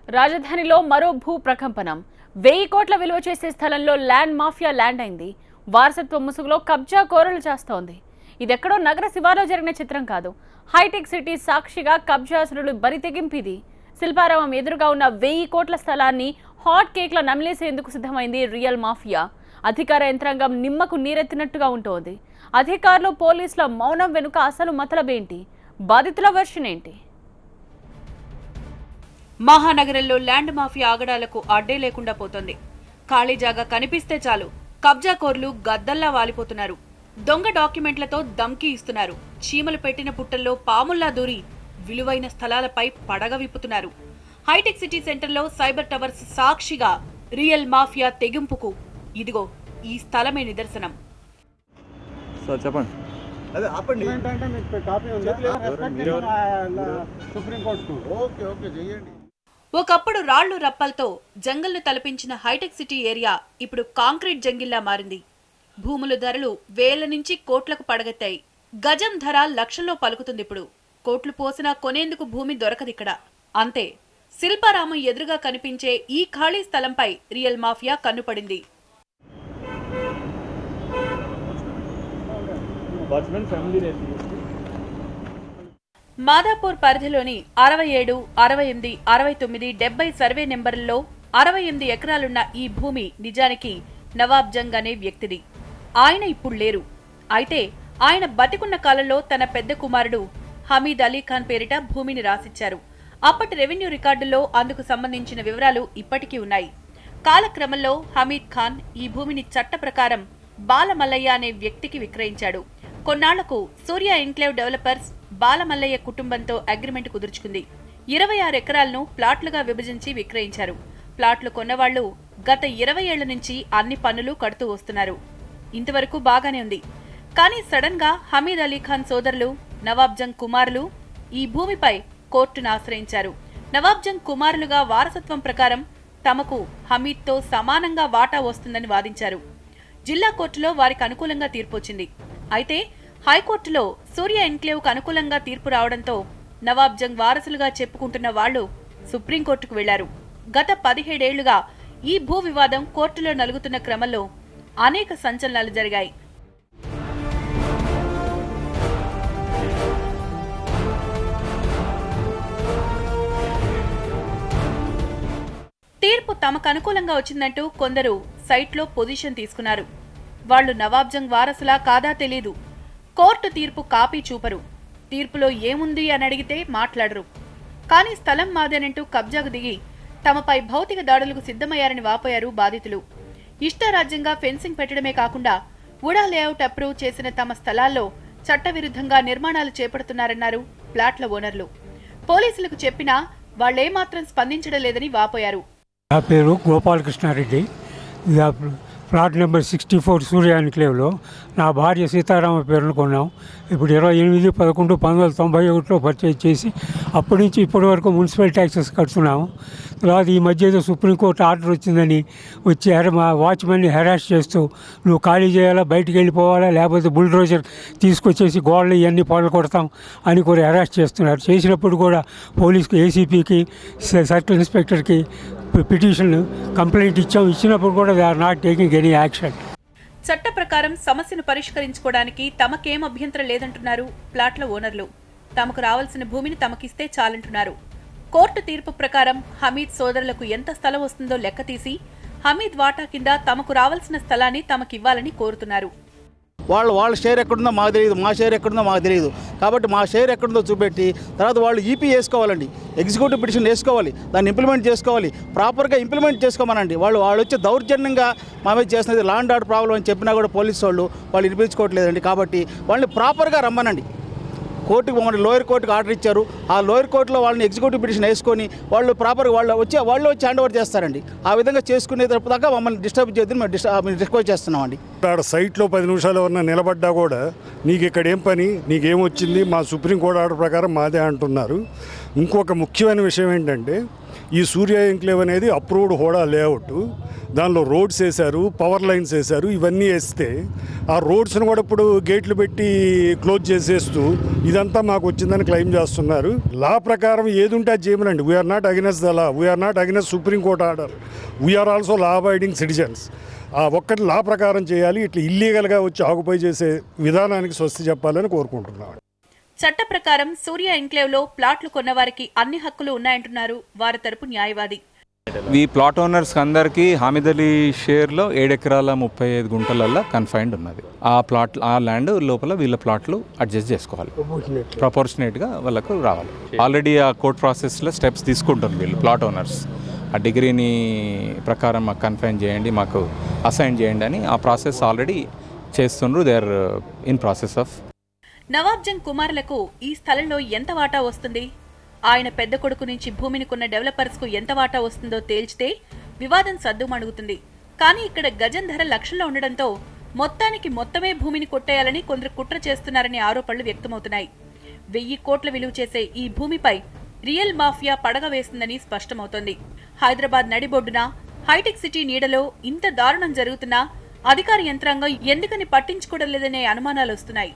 రాజధానిలో మరో భూ ప్రకంపనం 1000 కోట్ల విలువ చేసే స్థలంలో ల్యాండ్ మాఫియా ల్యాండ్ అయింది. వారసత్వ ముసుగులో కబ్జా కోరలు చేస్తోంది. ఇదెక్కడో నగర శివారులో జరిగిన చిత్రం కాదు. హైటెక్ సిటీ సాక్షిగా కబ్జాసురులు బరితెగింపిది. శిల్పారామం ఎదురుగా ఉన్న 1000 కోట్ల స్థలాన్ని హాట్ కేక్ల నమిలేసేందుకు సిద్ధమైంది రియల్ మాఫియా. అధికార యంత్రాంగం నిమ్మకు నీరెత్తినట్టుగా ఉంటోంది. అధికారులు పోలీసుల మౌనం వెనుక అసలు మతలబేంటి? బాధితుల వెర్షన్ ఏంటి? మహానగరంలో ల్యాండ్ మాఫియా ఆగడాలకు అడ్డే లేకుండా పోతోంది. ఖాళీ జాగా కనిపిస్తే చాలు కబ్జాకోర్లు గద్దల్లా వాలిపోతున్నారు. దొంగ డాక్యుమెంట్లతో ధమ్కీ ఇస్తున్నారు. చీమలు పెట్టిన పుట్టల్లో పాముల్లా దూరి విలువైన స్థలాలపై పడగ విప్పుతున్నారు. హైటెక్ సిటీ సెంటర్లో సైబర్ టవర్స్ సాక్షిగా రియల్ మాఫియా తెగింపుకు ఇదిగో ఈ స్థలమే నిదర్శనం. అదే ఆపండి. ఒకప్పుడు రాళ్లు రప్పలతో జంగల్ను తలపించిన హైటెక్ సిటీ ఏరియా ఇప్పుడు కాంక్రీట్ జంగిల్లా మారింది. భూముల ధరలు వేల నుంచి కోట్లకు పడగెత్తాయి. గజం ధర లక్షల్లో పలుకుతుంది. ఇప్పుడు కోట్లు పోసినా కొనేందుకు భూమి దొరకదిక్కడ. అంతే, శిల్పారామం ఎదురుగా కనిపించే ఈ ఖాళీ స్థలంపై రియల్ మాఫియా కన్నుపడింది. మాదాపూర్ పరిధిలోని 67, 68, 69, 70 సర్వే నెంబర్లలో 68 ఎకరాలున్న ఈ భూమి నిజానికి నవాబ్ జంగ్ అనే వ్యక్తిది. ఆయన ఇప్పుడు లేరు. అయితే ఆయన బతికున్న కాలంలో తన పెద్ద కుమారుడు హమీద్ అలీ ఖాన్ పేరిట భూమిని రాసిచ్చారు. అప్పటి రెవెన్యూ రికార్డుల్లో అందుకు సంబంధించిన వివరాలు ఇప్పటికీ ఉన్నాయి. కాలక్రమంలో హమీద్ ఖాన్ ఈ భూమిని చట్ట ప్రకారం బాలమల్లయ్య అనే వ్యక్తికి విక్రయించాడు. కొన్నాళ్లకు సూర్య ఎన్క్లేవ్ డెవలపర్స్ బాలమల్లయ్య కుటుంబంతో అగ్రిమెంట్ కుదుర్చుకుంది. 26 ఎకరాలను ప్లాట్లుగా విభజించి విక్రయించారు. ప్లాట్లు కొన్నవాళ్లు గత 20 ఏళ్ల నుంచి అన్ని పన్నులు కడుతూ వస్తున్నారు. ఇంతవరకు బాగానే ఉంది. కానీ సడన్ గా హమీద్ అలీ ఖాన్ సోదరులు నవాబ్ జంగ్ కుమారులు ఈ భూమిపై కోర్టును ఆశ్రయించారు. నవాబ్ జంగ్ కుమారులుగా వారసత్వం ప్రకారం తమకు హమీద్తో సమానంగా వాటా వస్తుందని వాదించారు. జిల్లా కోర్టులో వారికి అనుకూలంగా తీర్పు వచ్చింది. అయితే హైకోర్టులో సూర్య ఎన్క్లేవ్కు అనుకూలంగా తీర్పు రావడంతో నవాబ్ జంగ్ వారసులుగా చెప్పుకుంటున్న వాళ్లు సుప్రీంకోర్టుకు వెళ్లారు. గత 17 ఏళ్లుగా ఈ భూ వివాదం కోర్టులో నలుగుతున్న క్రమంలో అనేక సంచలనాలు జరిగాయి. తీర్పు తమకు అనుకూలంగా వచ్చిందంటూ కొందరు సైట్లో పొజిషన్ తీసుకున్నారు. వాళ్లు నవాబ్ జంగ్ వారసులా కాదా తెలీదు. కోర్టు తీర్పు కాపీ చూపరు. తీర్పులో ఏముంది అని అడిగితే మాట్లాడరు. కానీ స్థలం మాదేనంటూ కబ్జాకు దిగి తమపై భౌతిక దాడులకు సిద్ధమయ్యారని వాపోయారు బాధితులు. ఇష్టారాజ్యంగా ఫెన్సింగ్ పెట్టడమే కాకుండా వుడా లేఅవుట్ అప్రూవ్ చేసిన తమ స్థలాల్లో చట్టవిరుద్ధంగా నిర్మాణాలు చేపడుతున్నారన్నారు ప్లాట్ల ఓనర్లు. పోలీసులకు చెప్పినా వాళ్లేమాత్రం స్పందించడం లేదని వాపోయారు. నా పేరు గోపాలకృష్ణారెడ్డి. ప్లాట్ నెంబర్ 64 సూర్య ఎన్క్లేవ్లో నా భార్య సీతారామ పేరును కొన్నాం. ఇప్పుడు 28/11/1991లో పర్చేజ్ చేసి అప్పటి నుంచి ఇప్పటి వరకు మున్సిపల్ ట్యాక్సెస్ కడుతున్నాము. తర్వాత ఈ మధ్య ఏదో సుప్రీంకోర్టు ఆర్డర్ వచ్చిందని వచ్చి మా వాచ్మెన్ని హెరాస్ చేస్తూ నువ్వు ఖాళీ చేయాలా, బయటికి వెళ్ళిపోవాలా, లేకపోతే బుల్డోజర్ తీసుకొచ్చేసి గోడలు ఇవన్నీ పగలు కొడతాం అని కూడా హెరాస్ చేస్తున్నారు. చేసినప్పుడు కూడా పోలీస్కి, ఏసీపీకి, సర్కిల్ ఇన్స్పెక్టర్కి పిటిషన్ కంప్లైంట్ ఇచ్చినప్పుడు కూడా they are not taking any action. చట్ట ప్రకారం సమస్యను పరిష్కరించుకోవడానికి తమకేం అభ్యంతరం లేదంటున్నారు ప్లాట్ల ఓనర్లు. తమకు రావాల్సిన భూమిని తమకిస్తే చాలంటున్నారు. కోర్టు తీర్పు ప్రకారం హమీద్ సోదరులకు ఎంత స్థలం వస్తుందో లెక్క తీసి హమీద్ వాటా కింద తమకు రావాల్సిన స్థలాన్ని తమకివ్వాలని కోరుతున్నారు. వాళ్ళ షేర్ ఎక్కడుందో మాకు తెలియదు, మా షేర్ ఎక్కడుందో మాకు తెలియదు. కాబట్టి మా షేర్ ఎక్కడుందో చూపెట్టి తర్వాత వాళ్ళు ఈపీ వేసుకోవాలండి, ఎగ్జిక్యూటివ్ పిటిషన్ వేసుకోవాలి, దాన్ని ఇంప్లిమెంట్ చేసుకోవాలి, ప్రాపర్గా ఇంప్లిమెంట్ చేసుకోమనండి. వాళ్ళు వచ్చి దౌర్జన్యంగా మా మీద చేస్తున్నది లా అండ్ ఆర్డర్ ప్రాబ్లం అని చెప్పినా కూడా పోలీసు వాళ్ళు వినిపించుకోవట్లేదండి. కాబట్టి వాళ్ళని ప్రాపర్గా రమ్మనండి. కోర్టుకు మమ్మల్ని లోయర్ కోర్టుకు ఆర్డర్ ఇచ్చారు. ఆ లోయర్ కోర్టులో వాళ్ళని ఎగ్జిక్యూటివ్ పిటిషన్ వేసుకొని వాళ్ళు ప్రాపర్గా వాళ్ళు వచ్చి హ్యాండ్ ఓవర్ చేస్తారండి. ఆ విధంగా చేసుకునే దాకా మమ్మల్ని డిస్టర్బ్ చేయొద్దని మేము రిక్వెస్ట్ చేస్తున్నామండి. అక్కడ సైట్లో 10 నిమిషాలు ఎవరన్నా నిలబడ్డా కూడా నీకు ఇక్కడ ఏం పని, నీకేమొచ్చింది, మా సుప్రీంకోర్టు ఆర్డర్ ప్రకారం మాదే అంటున్నారు. ఇంకొక ముఖ్యమైన విషయం ఏంటంటే ఈ సూర్య ఎంక్లేవ్ అనేది అప్రూవ్డ్ హోడా లేఅవుట్, దానిలో రోడ్స్ వేశారు, పవర్ లైన్స్ వేశారు. ఇవన్నీ వేస్తే ఆ రోడ్స్ను కూడా ఇప్పుడు గేట్లు పెట్టి క్లోజ్ చేసేస్తూ ఇదంతా మాకు వచ్చిందని క్లెయిమ్ చేస్తున్నారు. లా ప్రకారం ఏది ఉంటే అది చేయమనండి. We are not against the law, we are not against supreme court order, we are also law abiding citizens. ఆ ఒక్కటి లా ప్రకారం చేయాలి. ఇట్లా ఇల్లీగల్గా వచ్చి ఆక్యుపై చేసే విధానానికి స్వస్తి చెప్పాలని కోరుకుంటున్నాను. చట్ట ప్రకారం సూర్య ఎంక్లేవ్లో ప్లాట్లు కొన్నవారికి అన్ని హక్కులు ఉన్నాయంటున్నారు వారి తరపు న్యాయవాది. ఈ ప్లాట్ ఓనర్స్ అందరికీ హామీద్ అలీ షేర్లో 7 ఎకరాల 35 గుంటలల్లో కన్ఫైన్డ్ ఉన్నది. ఆ ల్యాండ్ లోపల వీళ్ళ ప్లాట్లు అడ్జస్ట్ చేసుకోవాలి, ప్రపోర్షనేట్గా వాళ్ళకు రావాలి. ఆల్రెడీ ఆ కోర్ట్ ప్రాసెస్లో స్టెప్స్ తీసుకుంటారు వీళ్ళు ప్లాట్ ఓనర్స్. ఆ డిగ్రీని ప్రకారం మాకు కన్ఫైన్ చేయండి, మాకు అసైన్ చేయండి అని ఆ ప్రాసెస్ ఆల్రెడీ చేస్తుండ్రు. They are in process of. Nawabjung కుమారులకు ఈ స్థలంలో ఎంత వాటా వస్తుంది, ఆయన పెద్ద కొడుకు నుంచి భూమిని కొన్న డెవలపర్స్కు ఎంత వాటా వస్తుందో తేల్చితే వివాదం సద్దుమణుగుతుంది. కానీ ఇక్కడ గజం ధర లక్షల్లో ఉండడంతో మొత్తానికి మొత్తమే భూమిని కొట్టేయాలని కొందరు కుట్ర చేస్తున్నారనే ఆరోపణలు వ్యక్తమవుతున్నాయి. 1000 కోట్ల విలువ చేసే ఈ భూమిపై రియల్ మాఫియా పడగ వేస్తుందని స్పష్టమవుతోంది. హైదరాబాద్ నడిబొడ్డున హైటెక్ సిటీ నీడలో ఇంత దారుణం జరుగుతున్నా అధికార యంత్రాంగం ఎందుకని పట్టించుకోవడం లేదనే అనుమానాలు వస్తున్నాయి.